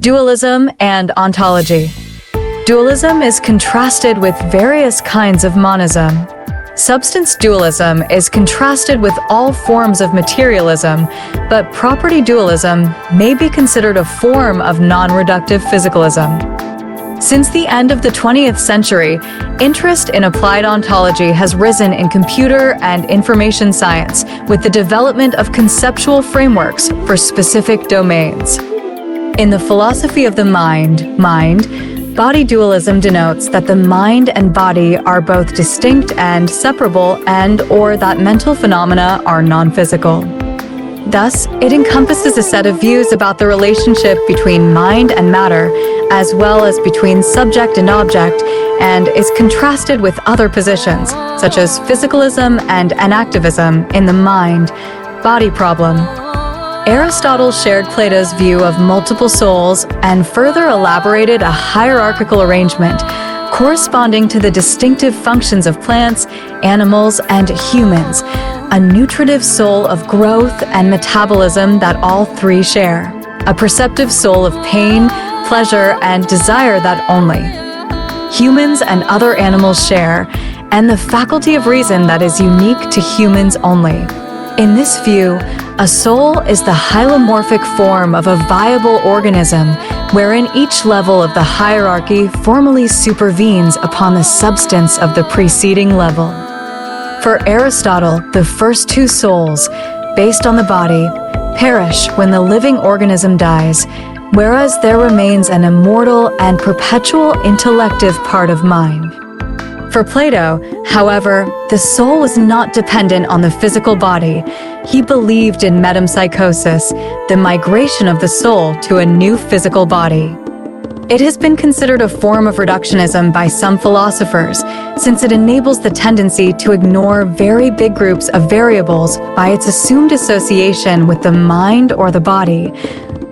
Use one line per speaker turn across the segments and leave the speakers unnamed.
Dualism and ontology. Dualism is contrasted with various kinds of monism. Substance dualism is contrasted with all forms of materialism, but property dualism may be considered a form of non-reductive physicalism. Since the end of the 20th century, interest in applied ontology has risen in computer and information science with the development of conceptual frameworks for specific domains. In the philosophy of the mind, body dualism denotes that the mind and body are both distinct and separable, and/or that mental phenomena are non-physical. Thus, it encompasses a set of views about the relationship between mind and matter, as well as between subject and object, and is contrasted with other positions, such as physicalism and enactivism in the mind-body problem. Aristotle shared Plato's view of multiple souls and further elaborated a hierarchical arrangement corresponding to the distinctive functions of plants, animals, and humans, a nutritive soul of growth and metabolism that all three share, a perceptive soul of pain, pleasure, and desire that only humans and other animals share, and the faculty of reason that is unique to humans only. In this view, a soul is the hylomorphic form of a viable organism, wherein each level of the hierarchy formally supervenes upon the substance of the preceding level. For Aristotle, the first two souls, based on the body, perish when the living organism dies, whereas there remains an immortal and perpetual intellective part of mind. For Plato, however, the soul was not dependent on the physical body. He believed in metempsychosis, the migration of the soul to a new physical body. It has been considered a form of reductionism by some philosophers, since it enables the tendency to ignore very big groups of variables by its assumed association with the mind or the body,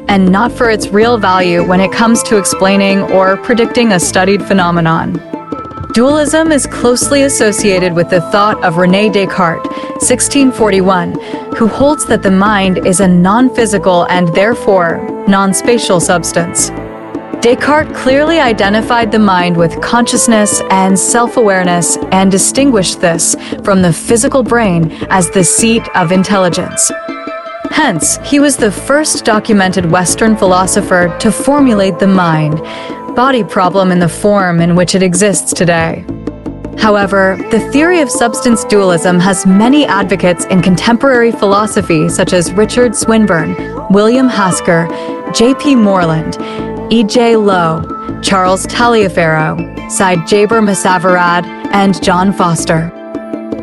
and not for its real value when it comes to explaining or predicting a studied phenomenon. Dualism is closely associated with the thought of René Descartes, 1641, who holds that the mind is a non-physical and therefore non-spatial substance. Descartes clearly identified the mind with consciousness and self-awareness and distinguished this from the physical brain as the seat of intelligence. Hence, he was the first documented Western philosopher to formulate the mind-body problem in the form in which it exists today. However, the theory of substance dualism has many advocates in contemporary philosophy such as Richard Swinburne, William Hasker, J.P. Moreland, E.J. Lowe, Charles Taliaferro, Syed Jaber Musavarad, and John Foster.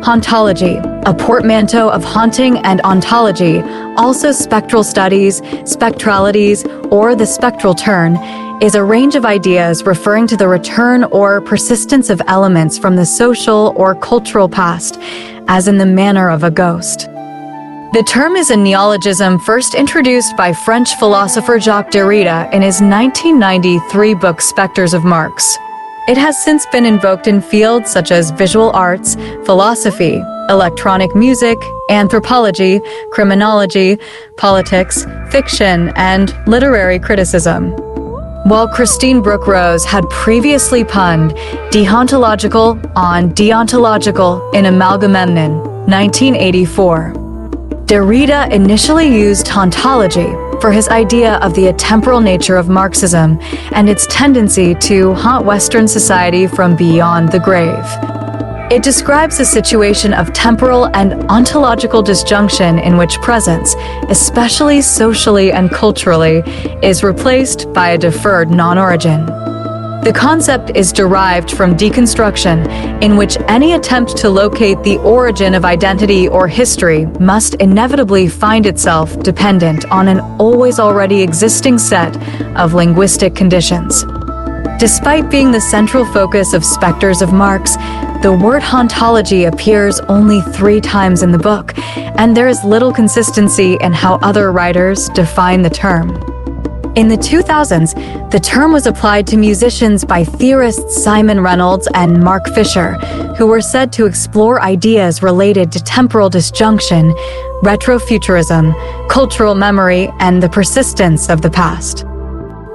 Hauntology, a portmanteau of haunting and ontology, also spectral studies, spectralities, or the spectral turn, is a range of ideas referring to the return or persistence of elements from the social or cultural past, as in the manner of a ghost. The term is a neologism first introduced by French philosopher Jacques Derrida in his 1993 book Spectres of Marx. It has since been invoked in fields such as visual arts, philosophy, electronic music, anthropology, criminology, politics, fiction, and literary criticism. While Christine Brooke Rose had previously punned deontological on deontological in Amalgamemnon, 1984. Derrida initially used hauntology for his idea of the atemporal nature of Marxism and its tendency to haunt Western society from beyond the grave. It describes a situation of temporal and ontological disjunction in which presence, especially socially and culturally, is replaced by a deferred non-origin. The concept is derived from deconstruction, in which any attempt to locate the origin of identity or history must inevitably find itself dependent on an always already existing set of linguistic conditions. Despite being the central focus of Spectres of Marx, the word hauntology appears only 3 times in the book, and there is little consistency in how other writers define the term. In the 2000s, the term was applied to musicians by theorists Simon Reynolds and Mark Fisher, who were said to explore ideas related to temporal disjunction, retrofuturism, cultural memory, and the persistence of the past.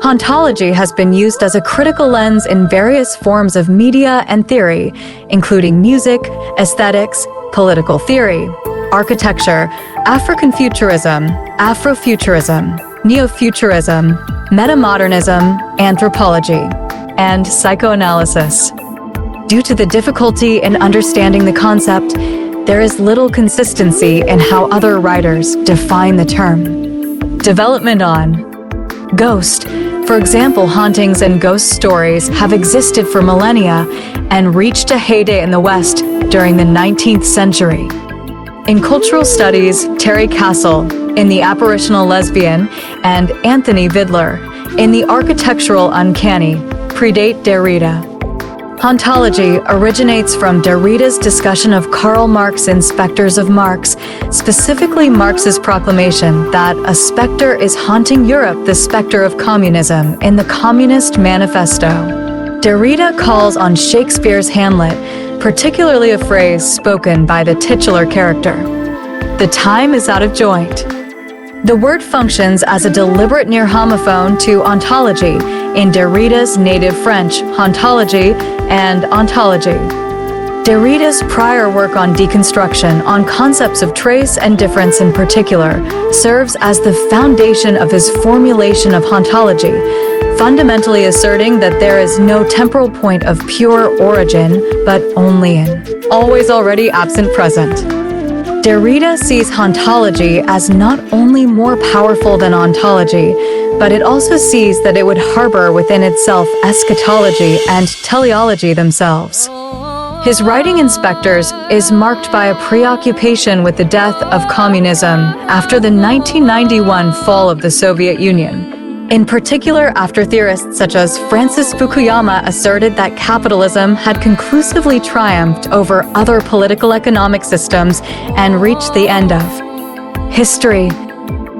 Ontology has been used as a critical lens in various forms of media and theory, including music, aesthetics, political theory, architecture, African futurism, Afrofuturism, Neofuturism, metamodernism, anthropology, and psychoanalysis. Due to the difficulty in understanding the concept, there is little consistency in how other writers define the term. Development on ghost. For example, hauntings and ghost stories have existed for millennia and reached a heyday in the West during the 19th century. In cultural studies, Terry Castle, in The Apparitional Lesbian, and Anthony Vidler, in The Architectural Uncanny, predate Derrida. Hauntology originates from Derrida's discussion of Karl Marx in Spectres of Marx, specifically Marx's proclamation that a spectre is haunting Europe, the spectre of communism, in the Communist Manifesto. Derrida calls on Shakespeare's Hamlet, particularly a phrase spoken by the titular character. The time is out of joint. The word functions as a deliberate near homophone to ontology in Derrida's native French, hauntology and ontology. Derrida's prior work on deconstruction, on concepts of trace and difference in particular, serves as the foundation of his formulation of hauntology, fundamentally asserting that there is no temporal point of pure origin, but only an always already absent present. Derrida sees hauntology as not only more powerful than ontology, but it also sees that it would harbor within itself eschatology and teleology themselves. His writing in Spectres is marked by a preoccupation with the death of communism after the 1991 fall of the Soviet Union. In particular, after theorists such as Francis Fukuyama asserted that capitalism had conclusively triumphed over other political economic systems and reached the end of history.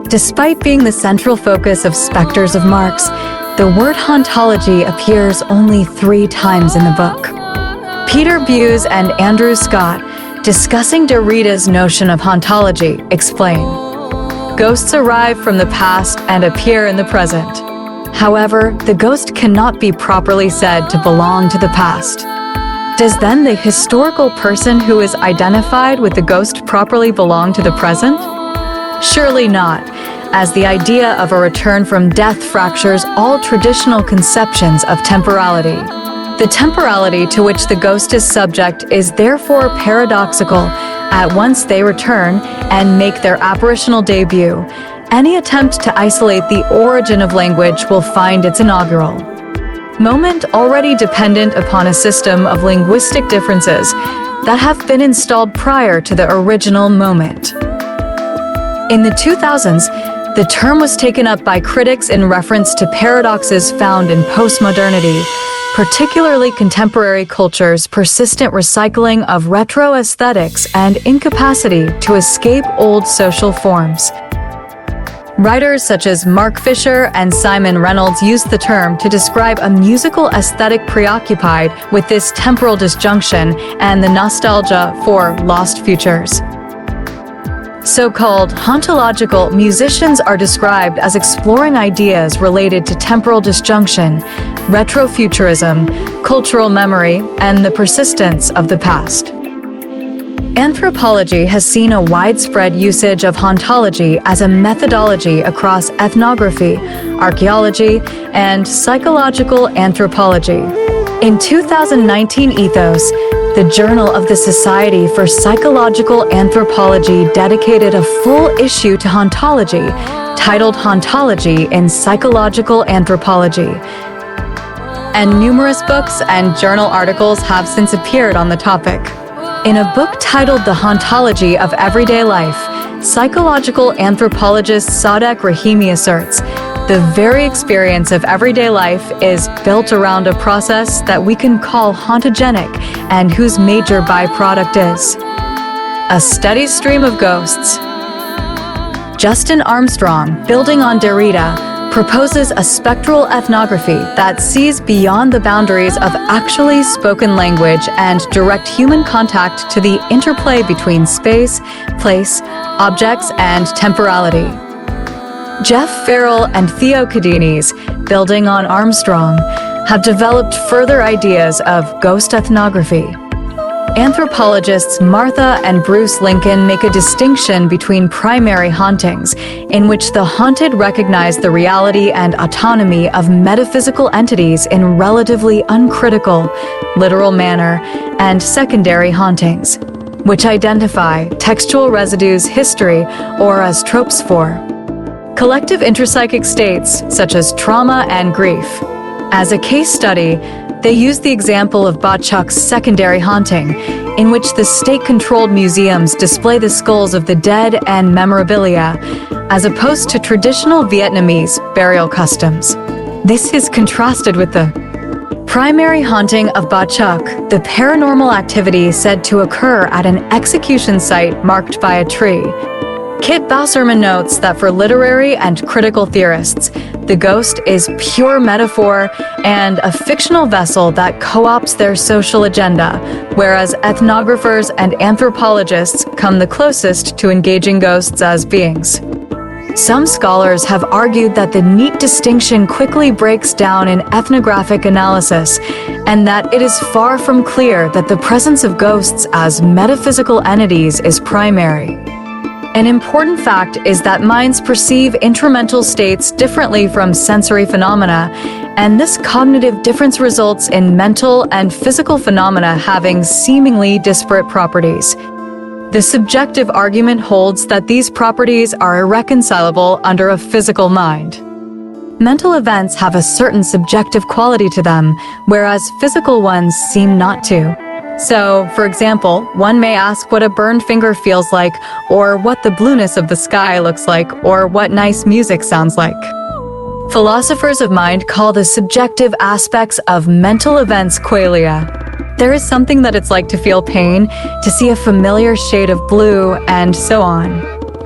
Despite being the central focus of Spectres of Marx, the word hauntology appears only 3 times in the book. Peter Buse and Andrew Scott, discussing Derrida's notion of hauntology, explain, "Ghosts arrive from the past and appear in the present. However, the ghost cannot be properly said to belong to the past. Does then the historical person who is identified with the ghost properly belong to the present? Surely not, as the idea of a return from death fractures all traditional conceptions of temporality. The temporality to which the ghost is subject is therefore paradoxical. At once they return and make their apparitional debut. Any attempt to isolate the origin of language will find its inaugural moment already dependent upon a system of linguistic differences that have been installed prior to the original moment." In the 2000s, the term was taken up by critics in reference to paradoxes found in postmodernity, particularly contemporary culture's persistent recycling of retro aesthetics and incapacity to escape old social forms. Writers such as Mark Fisher and Simon Reynolds used the term to describe a musical aesthetic preoccupied with this temporal disjunction and the nostalgia for lost futures. So-called hauntological musicians are described as exploring ideas related to temporal disjunction, retrofuturism, cultural memory, and the persistence of the past. Anthropology has seen a widespread usage of hauntology as a methodology across ethnography, archaeology, and psychological anthropology. In 2019 Ethos, the Journal of the Society for Psychological Anthropology dedicated a full issue to hauntology, titled Hauntology in Psychological Anthropology. And numerous books and journal articles have since appeared on the topic. In a book titled The Hauntology of Everyday Life, psychological anthropologist Sadek Rahimi asserts, the very experience of everyday life is built around a process that we can call hauntogenic and whose major byproduct is a steady stream of ghosts. Justin Armstrong, building on Derrida, proposes a spectral ethnography that sees beyond the boundaries of actually spoken language and direct human contact to the interplay between space, place, objects, and temporality. Jeff Farrell and Theo Cadines, building on Armstrong, have developed further ideas of ghost ethnography. Anthropologists Martha and Bruce Lincoln make a distinction between primary hauntings, in which the haunted recognize the reality and autonomy of metaphysical entities in relatively uncritical, literal manner, and secondary hauntings, which identify textual residues, history, or as tropes for collective intrapsychic states such as trauma and grief. As a case study, they use the example of Bachuk's secondary haunting, in which the state-controlled museums display the skulls of the dead and memorabilia, as opposed to traditional Vietnamese burial customs. This is contrasted with the primary haunting of Bachuk, the paranormal activity said to occur at an execution site marked by a tree. Kit Basserman notes that for literary and critical theorists, the ghost is pure metaphor and a fictional vessel that co-opts their social agenda, whereas ethnographers and anthropologists come the closest to engaging ghosts as beings. Some scholars have argued that the neat distinction quickly breaks down in ethnographic analysis, and that it is far from clear that the presence of ghosts as metaphysical entities is primary. An important fact is that minds perceive intramental states differently from sensory phenomena, and this cognitive difference results in mental and physical phenomena having seemingly disparate properties. The subjective argument holds that these properties are irreconcilable under a physical mind. Mental events have a certain subjective quality to them, whereas physical ones seem not to. So, for example, one may ask what a burned finger feels like, or what the blueness of the sky looks like, or what nice music sounds like. Philosophers of mind call the subjective aspects of mental events qualia. There is something that it's like to feel pain, to see a familiar shade of blue, and so on.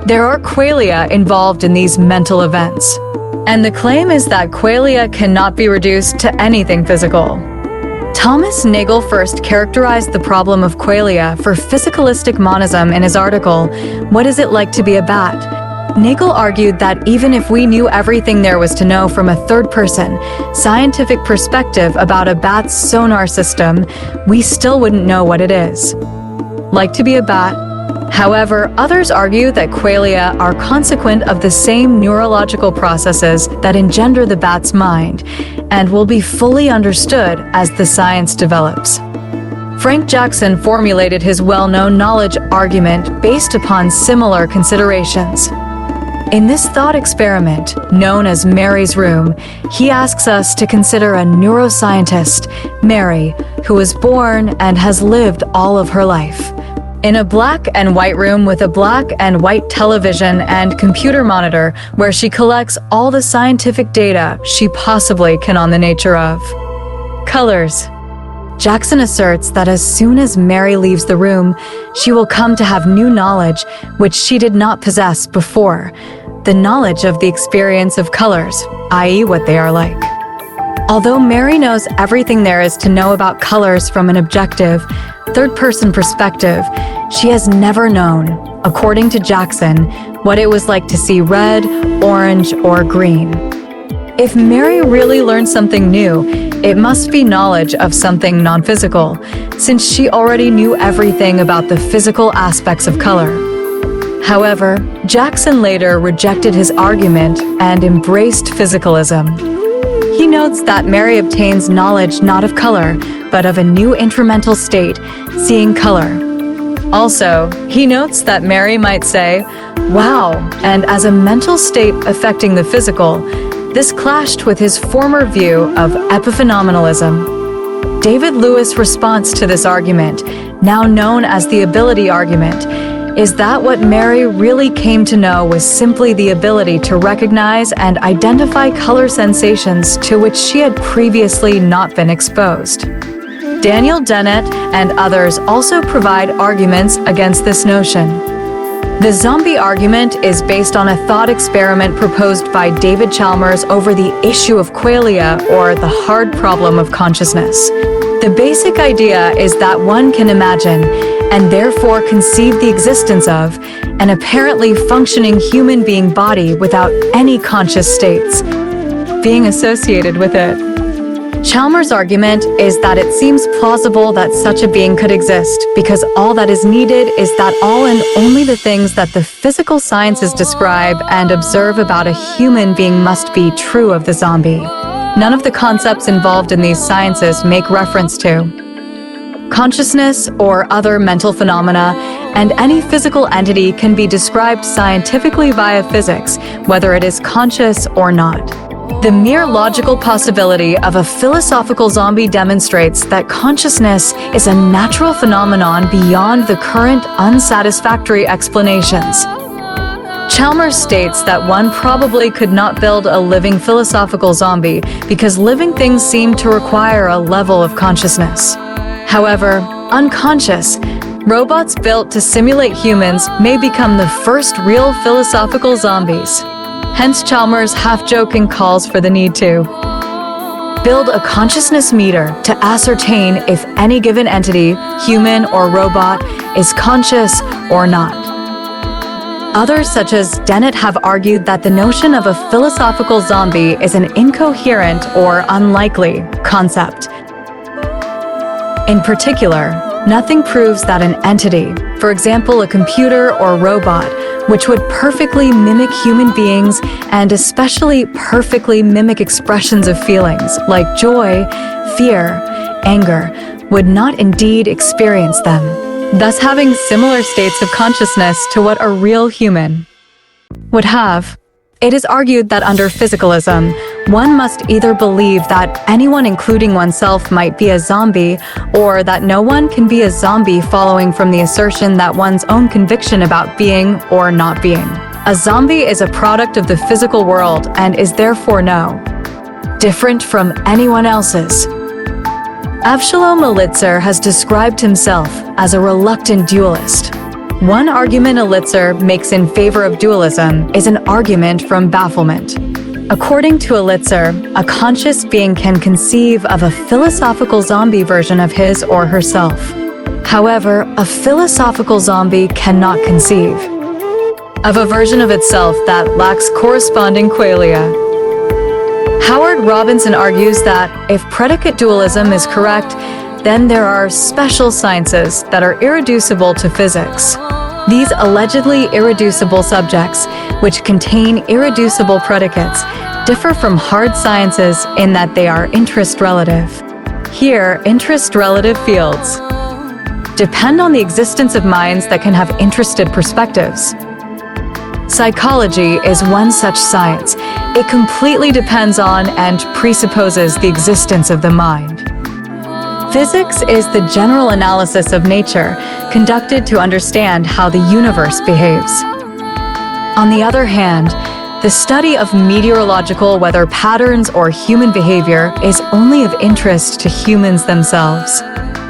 There are qualia involved in these mental events. And the claim is that qualia cannot be reduced to anything physical. Thomas Nagel first characterized the problem of qualia for physicalistic monism in his article, What Is It Like to Be a Bat? Nagel argued that even if we knew everything there was to know from a third-person, scientific perspective about a bat's sonar system, we still wouldn't know what it is. Like to be a bat. However, others argue that qualia are consequent of the same neurological processes that engender the bat's mind, and will be fully understood as the science develops. Frank Jackson formulated his well-known knowledge argument based upon similar considerations. In this thought experiment, known as Mary's Room, he asks us to consider a neuroscientist, Mary, who was born and has lived all of her life in a black and white room with a black and white television and computer monitor where she collects all the scientific data she possibly can on the nature of colors. Jackson asserts that as soon as Mary leaves the room, she will come to have new knowledge which she did not possess before, the knowledge of the experience of colors, i.e. what they are like. Although Mary knows everything there is to know about colors from an objective, third-person perspective, she has never known, according to Jackson, what it was like to see red, orange, or green. If Mary really learned something new, it must be knowledge of something non-physical, since she already knew everything about the physical aspects of color. However, Jackson later rejected his argument and embraced physicalism. He notes that Mary obtains knowledge not of color, but of a new intramental state, seeing color. Also, he notes that Mary might say, "Wow," and as a mental state affecting the physical, this clashed with his former view of epiphenomenalism. David Lewis' response to this argument, now known as the ability argument, is that what Mary really came to know was simply the ability to recognize and identify color sensations to which she had previously not been exposed. Daniel Dennett and others also provide arguments against this notion. The zombie argument is based on a thought experiment proposed by David Chalmers over the issue of qualia, or the hard problem of consciousness. The basic idea is that one can imagine, and therefore conceive the existence of, an apparently functioning human being body without any conscious states being associated with it. Chalmers' argument is that it seems plausible that such a being could exist because all that is needed is that all and only the things that the physical sciences describe and observe about a human being must be true of the zombie. None of the concepts involved in these sciences make reference to consciousness or other mental phenomena, and any physical entity can be described scientifically via physics, whether it is conscious or not. The mere logical possibility of a philosophical zombie demonstrates that consciousness is a natural phenomenon beyond the current unsatisfactory explanations. Chalmers states that one probably could not build a living philosophical zombie because living things seem to require a level of consciousness. However, unconscious, robots built to simulate humans may become the first real philosophical zombies. Hence Chalmers' half-joking calls for the need to build a consciousness meter to ascertain if any given entity, human or robot, is conscious or not. Others, such as Dennett, have argued that the notion of a philosophical zombie is an incoherent or unlikely concept. In particular, nothing proves that an entity, for example a computer or robot, which would perfectly mimic human beings and especially perfectly mimic expressions of feelings like joy, fear, anger, would not indeed experience them, thus having similar states of consciousness to what a real human would have. It is argued that under physicalism, one must either believe that anyone including oneself might be a zombie, or that no one can be a zombie following from the assertion that one's own conviction about being or not being a zombie is a product of the physical world and is therefore different from anyone else's. Avshalom Elitzur has described himself as a reluctant dualist. One argument Elitzur makes in favor of dualism is an argument from bafflement. According to Elitzur, a conscious being can conceive of a philosophical zombie version of his or herself. However, a philosophical zombie cannot conceive of a version of itself that lacks corresponding qualia. Howard Robinson argues that if predicate dualism is correct, then there are special sciences that are irreducible to physics. These allegedly irreducible subjects, which contain irreducible predicates, differ from hard sciences in that they are interest-relative. Here, interest-relative fields depend on the existence of minds that can have interested perspectives. Psychology is one such science. It completely depends on and presupposes the existence of the mind. Physics is the general analysis of nature, conducted to understand how the universe behaves. On the other hand, the study of meteorological weather patterns or human behavior is only of interest to humans themselves.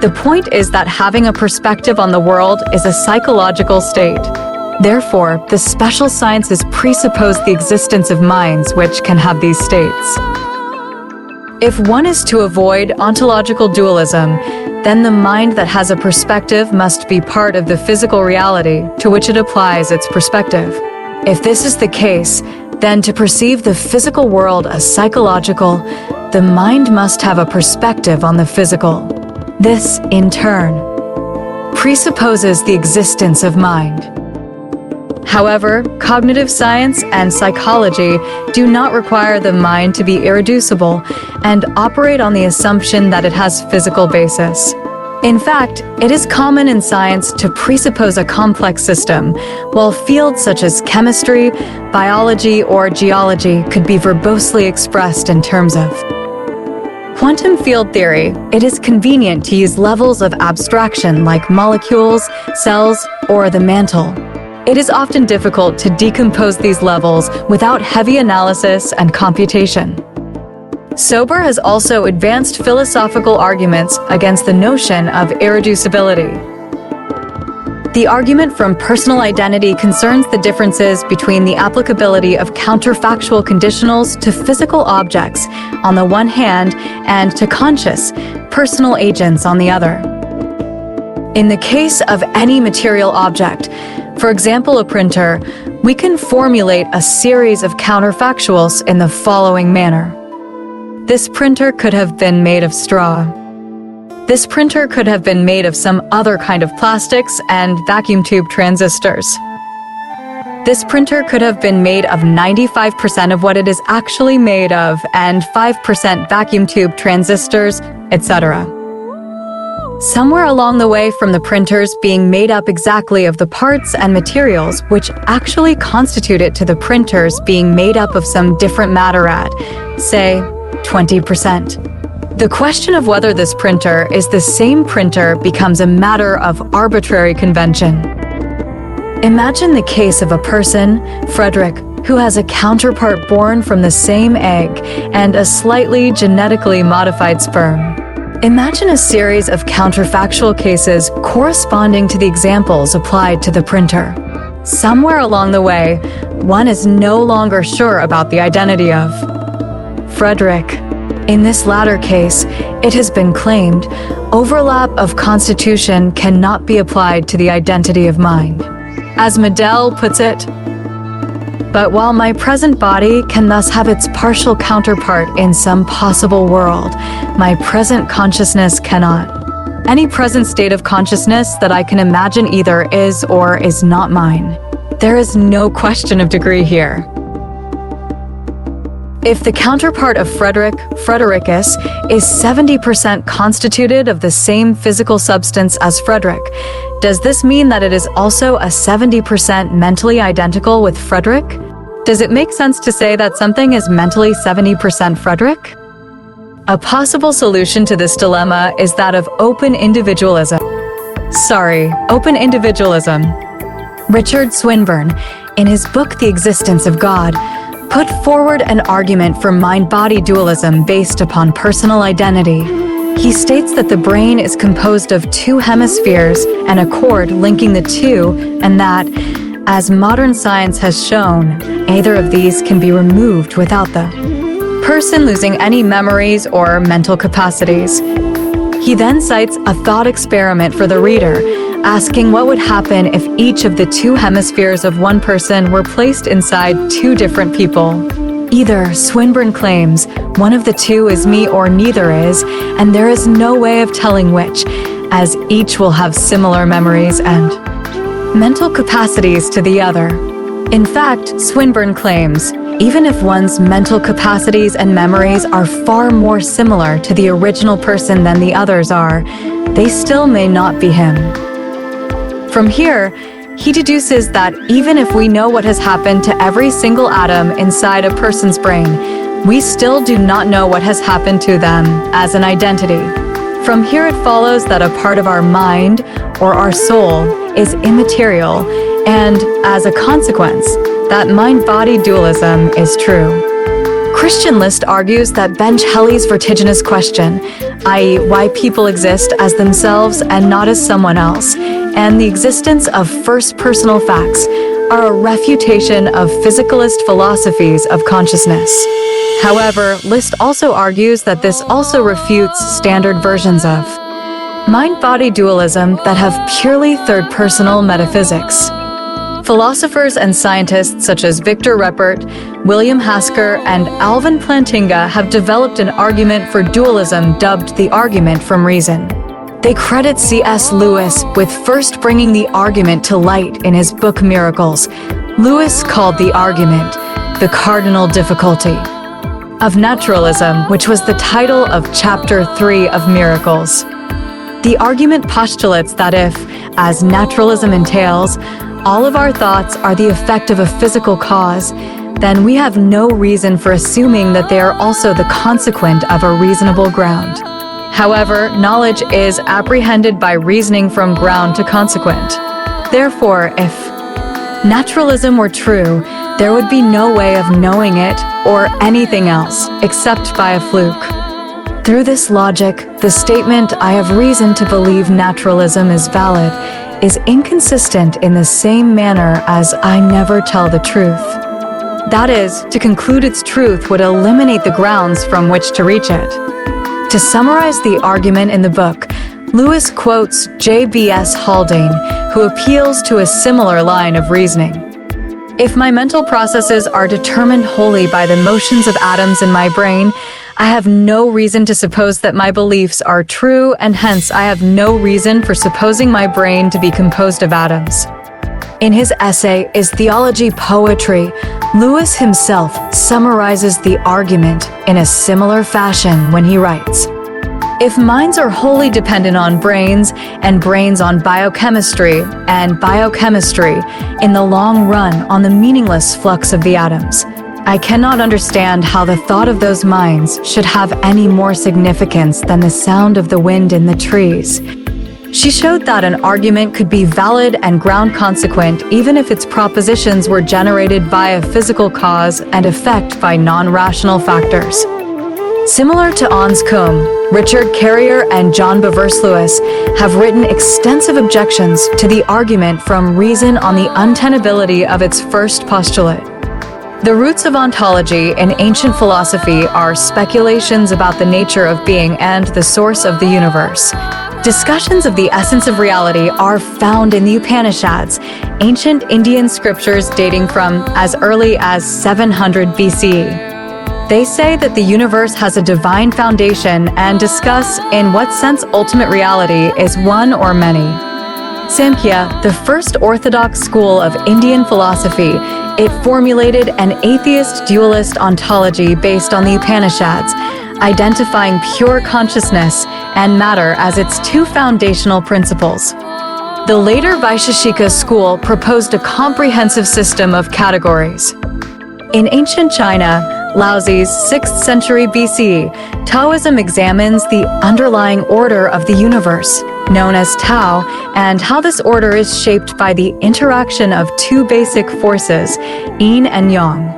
The point is that having a perspective on the world is a psychological state. Therefore, the special sciences presuppose the existence of minds which can have these states. If one is to avoid ontological dualism, then the mind that has a perspective must be part of the physical reality to which it applies its perspective. If this is the case, then to perceive the physical world as psychological, the mind must have a perspective on the physical. This, in turn, presupposes the existence of mind. However, cognitive science and psychology do not require the mind to be irreducible and operate on the assumption that it has physical basis. In fact, it is common in science to presuppose a complex system, while fields such as chemistry, biology, or geology could be verbosely expressed in terms of quantum field theory. It is convenient to use levels of abstraction like molecules, cells, or the mantle. It is often difficult to decompose these levels without heavy analysis and computation. Sober has also advanced philosophical arguments against the notion of irreducibility. The argument from personal identity concerns the differences between the applicability of counterfactual conditionals to physical objects on the one hand and to conscious, personal agents on the other. In the case of any material object, for example a printer, we can formulate a series of counterfactuals in the following manner. This printer could have been made of straw. This printer could have been made of some other kind of plastics and vacuum tube transistors. This printer could have been made of 95% of what it is actually made of and 5% vacuum tube transistors, etc. Somewhere along the way from the printers being made up exactly of the parts and materials which actually constitute it to the printers being made up of some different matter at, say, 20%. The question of whether this printer is the same printer becomes a matter of arbitrary convention. Imagine the case of a person, Frederick, who has a counterpart born from the same egg and a slightly genetically modified sperm. Imagine a series of counterfactual cases corresponding to the examples applied to the printer. Somewhere along the way, one is no longer sure about the identity of Frederick. In this latter case, it has been claimed, overlap of constitution cannot be applied to the identity of mind. As Medell puts it, but while my present body can thus have its partial counterpart in some possible world, my present consciousness cannot. Any present state of consciousness that I can imagine either is or is not mine. There is no question of degree here. If the counterpart of Fredericus, is 70% constituted of the same physical substance as Frederick, does this mean that it is also a 70% mentally identical with Frederick? Does it make sense to say that something is mentally 70% Frederick? A possible solution to this dilemma is that of open individualism. Richard Swinburne, in his book The Existence of God, put forward an argument for mind-body dualism based upon personal identity. He states that the brain is composed of two hemispheres and a cord linking the two, and that, as modern science has shown, neither of these can be removed without the person losing any memories or mental capacities. He then cites a thought experiment for the reader, asking what would happen if each of the two hemispheres of one person were placed inside two different people. Either, Swinburne claims, one of the two is me or neither is, and there is no way of telling which, as each will have similar memories and mental capacities to the other. In fact, Swinburne claims, even if one's mental capacities and memories are far more similar to the original person than the others are, they still may not be him. From here, he deduces that even if we know what has happened to every single atom inside a person's brain, we still do not know what has happened to them as an identity. From here it follows that a part of our mind, or our soul, is immaterial, and, as a consequence, that mind-body dualism is true. Christian List argues that Bench-Helly's vertiginous question, i.e. why people exist as themselves and not as someone else, and the existence of first personal facts are a refutation of physicalist philosophies of consciousness. However, List also argues that this also refutes standard versions of mind-body dualism that have purely third-personal metaphysics. Philosophers and scientists such as Victor Reppert, William Hasker, and Alvin Plantinga have developed an argument for dualism dubbed the argument from reason. They credit C.S. Lewis with first bringing the argument to light in his book Miracles. Lewis called the argument the cardinal difficulty of naturalism, which was the title of Chapter 3 of Miracles. The argument postulates that if, as naturalism entails, all of our thoughts are the effect of a physical cause, then we have no reason for assuming that they are also the consequent of a reasonable ground. However, knowledge is apprehended by reasoning from ground to consequent. Therefore, if naturalism were true, there would be no way of knowing it or anything else except by a fluke. Through this logic, the statement, "I have reason to believe naturalism is valid," is inconsistent in the same manner as I never tell the truth. That is, to conclude its truth would eliminate the grounds from which to reach it. To summarize the argument in the book, Lewis quotes J.B.S. Haldane, who appeals to a similar line of reasoning. If my mental processes are determined wholly by the motions of atoms in my brain, I have no reason to suppose that my beliefs are true, and hence I have no reason for supposing my brain to be composed of atoms. In his essay, Is Theology Poetry?, Lewis himself summarizes the argument in a similar fashion when he writes, "If minds are wholly dependent on brains, and brains on biochemistry, and biochemistry, in the long run, on the meaningless flux of the atoms, I cannot understand how the thought of those minds should have any more significance than the sound of the wind in the trees." She showed that an argument could be valid and ground consequent even if its propositions were generated by a physical cause and effect by non-rational factors. Similar to Anscombe, Richard Carrier and John Bevers Lewis have written extensive objections to the argument from reason on the untenability of its first postulate. The roots of ontology in ancient philosophy are speculations about the nature of being and the source of the universe. Discussions of the essence of reality are found in the Upanishads, ancient Indian scriptures dating from as early as 700 BCE. They say that the universe has a divine foundation and discuss in what sense ultimate reality is one or many. Samkhya, the first orthodox school of Indian philosophy, it formulated an atheist dualist ontology based on the Upanishads, identifying pure consciousness and matter as its two foundational principles. The later Vaisheshika school proposed a comprehensive system of categories. In ancient China, Laozi's 6th century BC, Taoism examines the underlying order of the universe, known as Tao, and how this order is shaped by the interaction of two basic forces, yin and yang.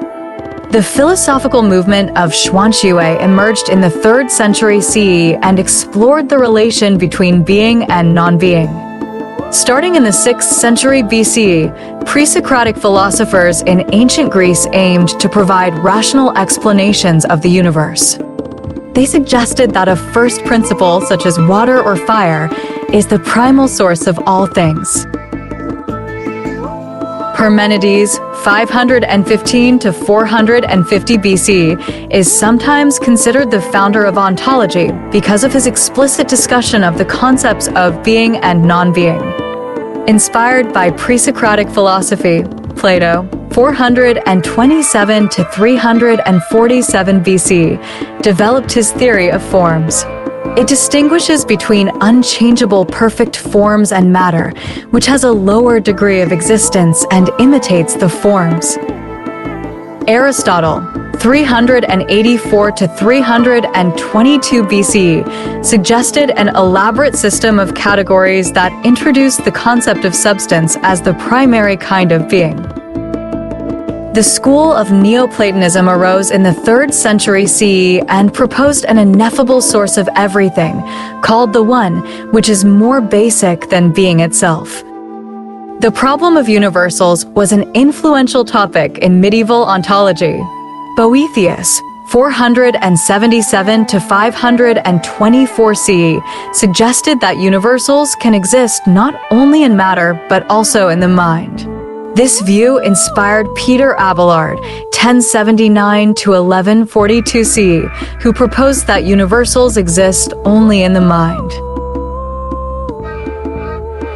The philosophical movement of Xuanxue emerged in the 3rd century CE and explored the relation between being and non-being. Starting in the 6th century BCE, pre-Socratic philosophers in ancient Greece aimed to provide rational explanations of the universe. They suggested that a first principle, such as water or fire, is the primal source of all things. Parmenides, 515 to 450 BC, is sometimes considered the founder of ontology because of his explicit discussion of the concepts of being and non-being. Inspired by pre-Socratic philosophy, Plato, 427 to 347 BC, developed his theory of forms. It distinguishes between unchangeable perfect forms and matter, which has a lower degree of existence and imitates the forms. Aristotle, 384 to 322 BC, suggested an elaborate system of categories that introduced the concept of substance as the primary kind of being. The school of Neoplatonism arose in the 3rd century CE and proposed an ineffable source of everything, called the One, which is more basic than being itself. The problem of universals was an influential topic in medieval ontology. Boethius, 477 to 524 CE, suggested that universals can exist not only in matter but also in the mind. This view inspired Peter Abelard, 1079 to 1142 CE, who proposed that universals exist only in the mind.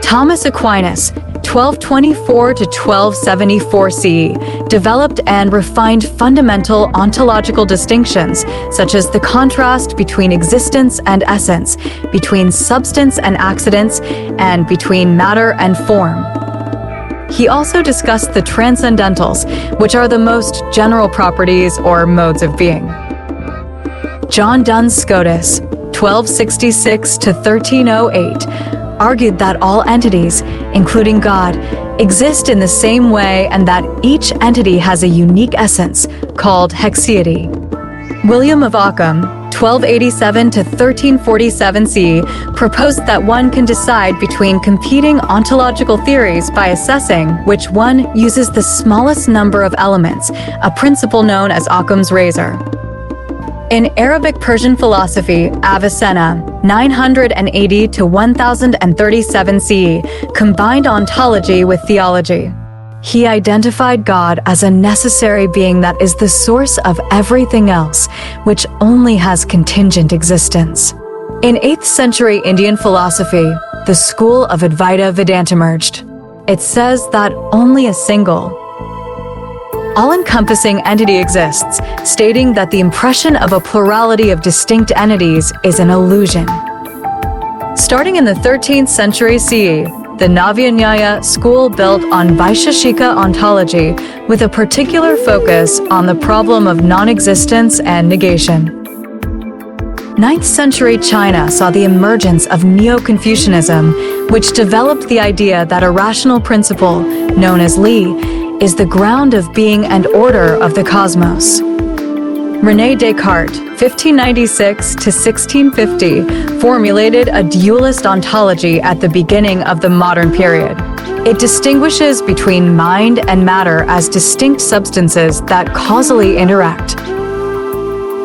Thomas Aquinas, 1224 to 1274 CE, developed and refined fundamental ontological distinctions, such as the contrast between existence and essence, between substance and accidents, and between matter and form. He also discussed the transcendentals, which are the most general properties or modes of being. John Duns Scotus, 1266 to 1308, argued that all entities, including God, exist in the same way and that each entity has a unique essence, called hexeity. William of Ockham, 1287 to 1347 CE, proposed that one can decide between competing ontological theories by assessing which one uses the smallest number of elements, a principle known as Occam's razor. In Arabic-Persian philosophy, Avicenna, 980 to 1037 CE, combined ontology with theology. He identified God as a necessary being that is the source of everything else, which only has contingent existence. In 8th century Indian philosophy, the school of Advaita Vedanta emerged. It says that only a single, all-encompassing entity exists, stating that the impression of a plurality of distinct entities is an illusion. Starting in the 13th century CE, the Navya school built on Vaisheshika ontology with a particular focus on the problem of non-existence and negation. 9th century China saw the emergence of Neo-Confucianism, which developed the idea that a rational principle, known as Li, is the ground of being and order of the cosmos. René Descartes, 1596 to 1650, formulated a dualist ontology at the beginning of the modern period. It distinguishes between mind and matter as distinct substances that causally interact.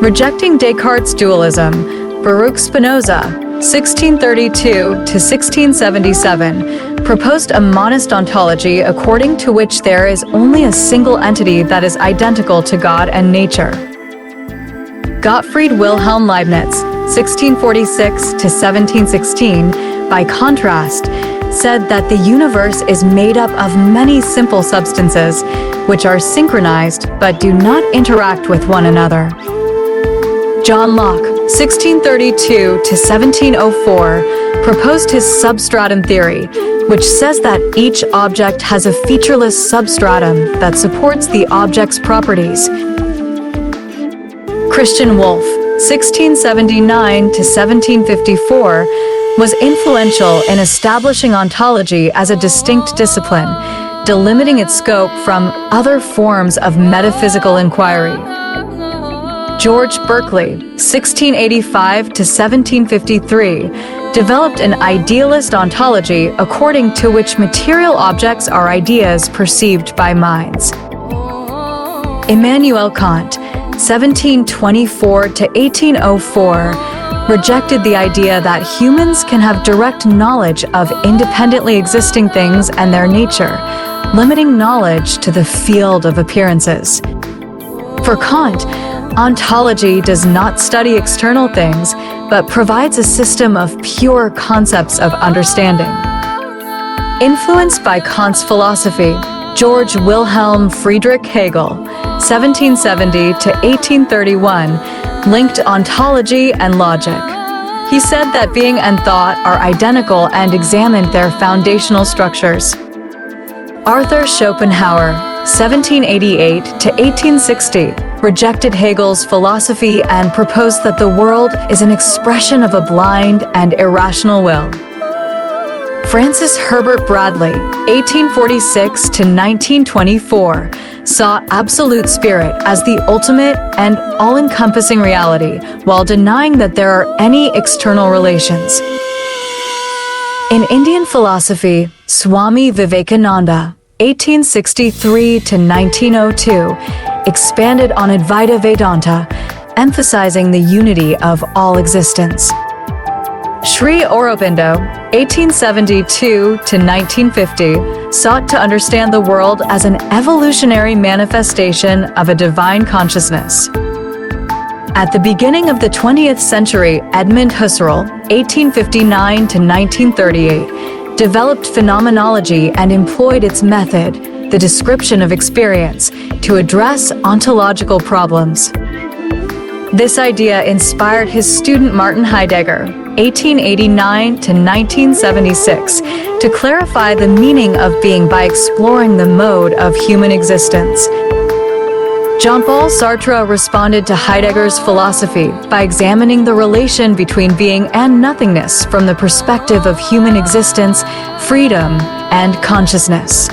Rejecting Descartes' dualism, Baruch Spinoza, 1632 to 1677, proposed a monist ontology according to which there is only a single entity that is identical to God and nature. Gottfried Wilhelm Leibniz, 1646 to 1716, by contrast, said that the universe is made up of many simple substances, which are synchronized but do not interact with one another. John Locke, 1632 to 1704, proposed his substratum theory, which says that each object has a featureless substratum that supports the object's properties. Christian Wolff, 1679 to 1754, was influential in establishing ontology as a distinct discipline, delimiting its scope from other forms of metaphysical inquiry. George Berkeley, 1685 to 1753, developed an idealist ontology according to which material objects are ideas perceived by minds. Immanuel Kant, 1724 to 1804, rejected the idea that humans can have direct knowledge of independently existing things and their nature, limiting knowledge to the field of appearances. For Kant, ontology does not study external things, but provides a system of pure concepts of understanding. Influenced by Kant's philosophy, George Wilhelm Friedrich Hegel, 1770 to 1831, linked ontology and logic. He said that being and thought are identical and examined their foundational structures. Arthur Schopenhauer, 1788 to 1860, rejected Hegel's philosophy and proposed that the world is an expression of a blind and irrational will. Francis Herbert Bradley, 1846 to 1924, saw absolute spirit as the ultimate and all-encompassing reality, while denying that there are any external relations. In Indian philosophy, Swami Vivekananda, 1863 to 1902, expanded on Advaita Vedanta, emphasizing the unity of all existence. Sri Aurobindo, 1872 to 1950, sought to understand the world as an evolutionary manifestation of a divine consciousness. At the beginning of the 20th century, Edmund Husserl, 1859 to 1938, developed phenomenology and employed its method, the description of experience, to address ontological problems. This idea inspired his student Martin Heidegger, 1889 to 1976, to clarify the meaning of being by exploring the mode of human existence. Jean-Paul Sartre responded to Heidegger's philosophy by examining the relation between being and nothingness from the perspective of human existence, freedom, and consciousness.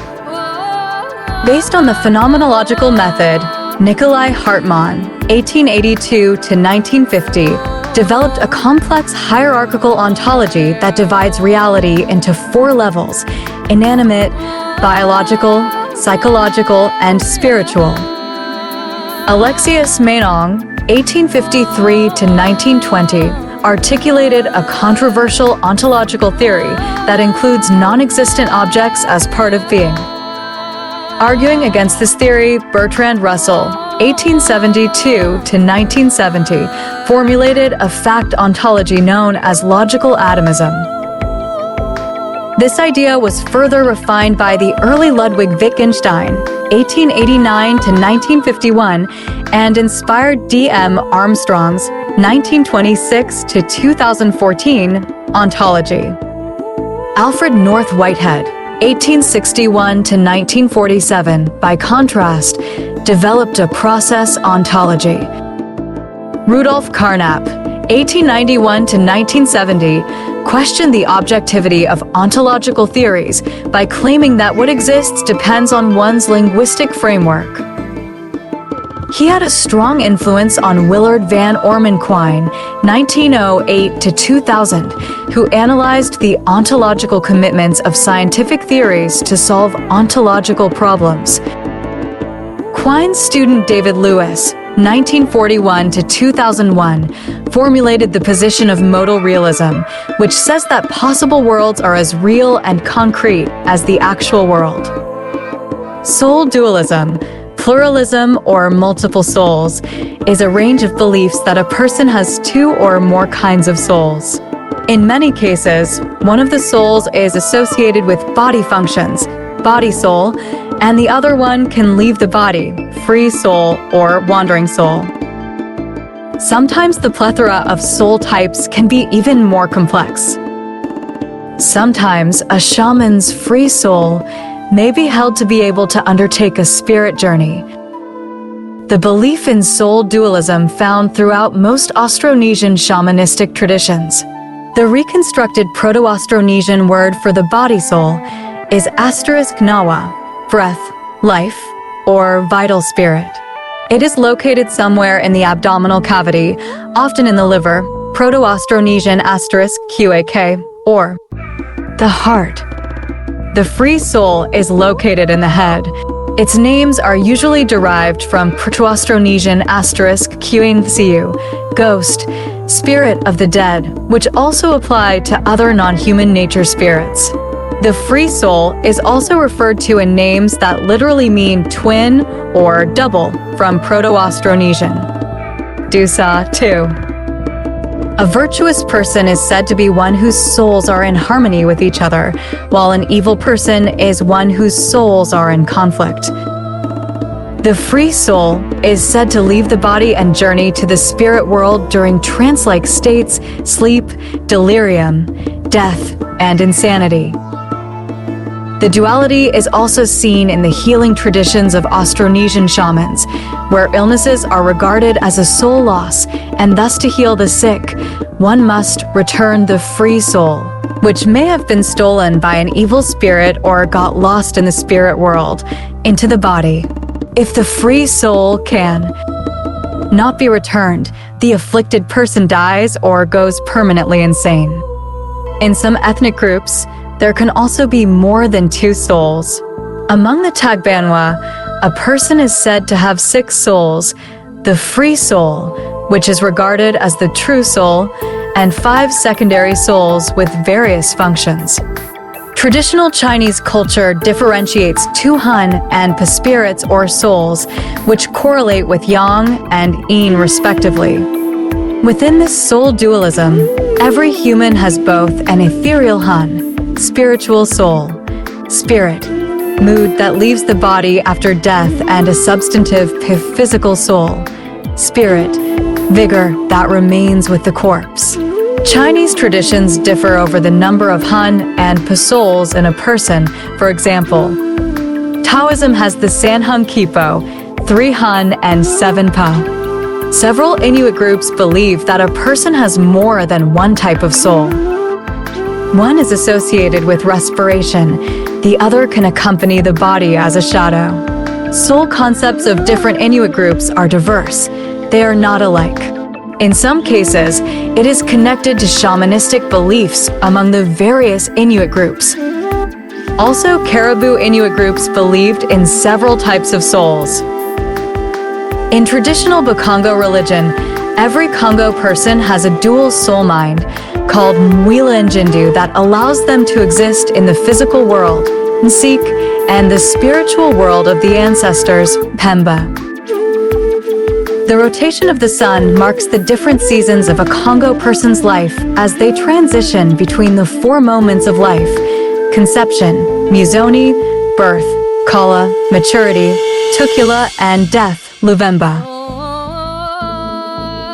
Based on the phenomenological method, Nikolai Hartmann, 1882 to 1950, developed a complex hierarchical ontology that divides reality into 4 levels: inanimate, biological, psychological, and spiritual. Alexius Meinong, 1853 to 1920, articulated a controversial ontological theory that includes non-existent objects as part of being. Arguing against this theory, Bertrand Russell, 1872 to 1970, formulated a fact ontology known as logical atomism. This idea was further refined by the early Ludwig Wittgenstein, 1889 to 1951, and inspired D.M. Armstrong's 1926 to 2014 ontology. Alfred North Whitehead, 1861 to 1947, by contrast, developed a process ontology. Rudolf Carnap, 1891 to 1970, questioned the objectivity of ontological theories by claiming that what exists depends on one's linguistic framework. He had a strong influence on Willard Van Orman Quine, 1908 to 2000, who analyzed the ontological commitments of scientific theories to solve ontological problems. Quine's student David Lewis, 1941 to 2001, formulated the position of modal realism, which says that possible worlds are as real and concrete as the actual world. Soul dualism, pluralism, or multiple souls, is a range of beliefs that a person has 2 or more kinds of souls. In many cases, one of the souls is associated with body functions, body soul, and the other one can leave the body, free soul or wandering soul. Sometimes the plethora of soul types can be even more complex. Sometimes a shaman's free soul may be held to be able to undertake a spirit journey. The belief in soul dualism found throughout most Austronesian shamanistic traditions. The reconstructed Proto-Austronesian word for the body soul is *nawa, breath, life, or vital spirit. It is located somewhere in the abdominal cavity, often in the liver, Proto-Austronesian *QAK, or the heart. The free soul is located in the head. Its names are usually derived from Proto-Austronesian *QANCU, ghost, spirit of the dead, which also apply to other non-human nature spirits. The free soul is also referred to in names that literally mean twin or double from Proto-Austronesian. Dusa, too. A virtuous person is said to be one whose souls are in harmony with each other, while an evil person is one whose souls are in conflict. The free soul is said to leave the body and journey to the spirit world during trance-like states, sleep, delirium, death, and insanity. The duality is also seen in the healing traditions of Austronesian shamans, where illnesses are regarded as a soul loss, and thus to heal the sick, one must return the free soul, which may have been stolen by an evil spirit or got lost in the spirit world, into the body. If the free soul can not be returned, the afflicted person dies or goes permanently insane. In some ethnic groups, there can also be more than 2 souls. Among the Tagbanwa, a person is said to have 6 souls: the free soul, which is regarded as the true soul, and 5 secondary souls with various functions. Traditional Chinese culture differentiates 2 Han and Pa spirits or souls, which correlate with Yang and Yin respectively. Within this soul dualism, every human has both an ethereal Han, spiritual soul, spirit, mood that leaves the body after death, and a substantive physical soul, spirit, vigor that remains with the corpse. Chinese traditions differ over the number of Han and Pa souls in a person. For example, Taoism has the Sanheng Kipo, 3 Han and 7 Pa. Several Inuit groups believe that a person has more than one type of soul. One is associated with respiration, the other can accompany the body as a shadow. Soul concepts of different Inuit groups are diverse. they are not alike. In some cases, it is connected to shamanistic beliefs among the various Inuit groups. Also, Caribou Inuit groups believed in several types of souls. In traditional Bakongo religion, every Congo person has a dual soul mind called Mwila Njindu that allows them to exist in the physical world, Nsik, and the spiritual world of the ancestors, Pemba. The rotation of the sun marks the different seasons of a Congo person's life as they transition between the 4 moments of life: conception, Muzoni, birth, Kala, maturity, Tukula, and death, Luvemba.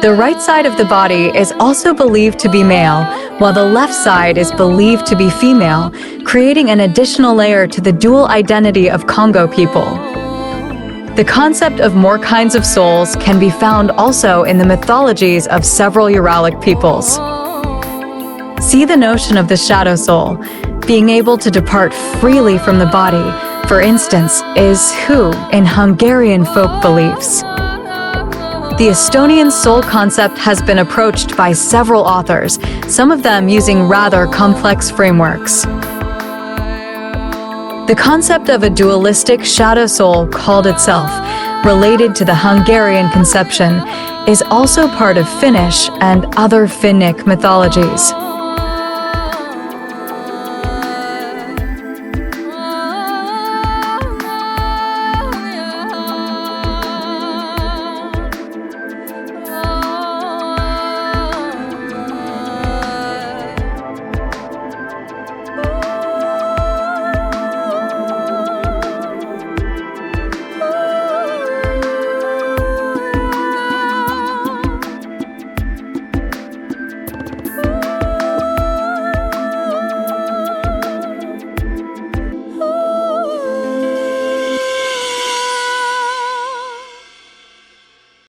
The right side of the body is also believed to be male, while the left side is believed to be female, creating an additional layer to the dual identity of Congo people. The concept of more kinds of souls can be found also in the mythologies of several Uralic peoples. See the notion of the shadow soul, being able to depart freely from the body, for instance, is who in Hungarian folk beliefs. The Estonian soul concept has been approached by several authors, some of them using rather complex frameworks. The concept of a dualistic shadow soul called itself, related to the Hungarian conception, is also part of Finnish and other Finnic mythologies.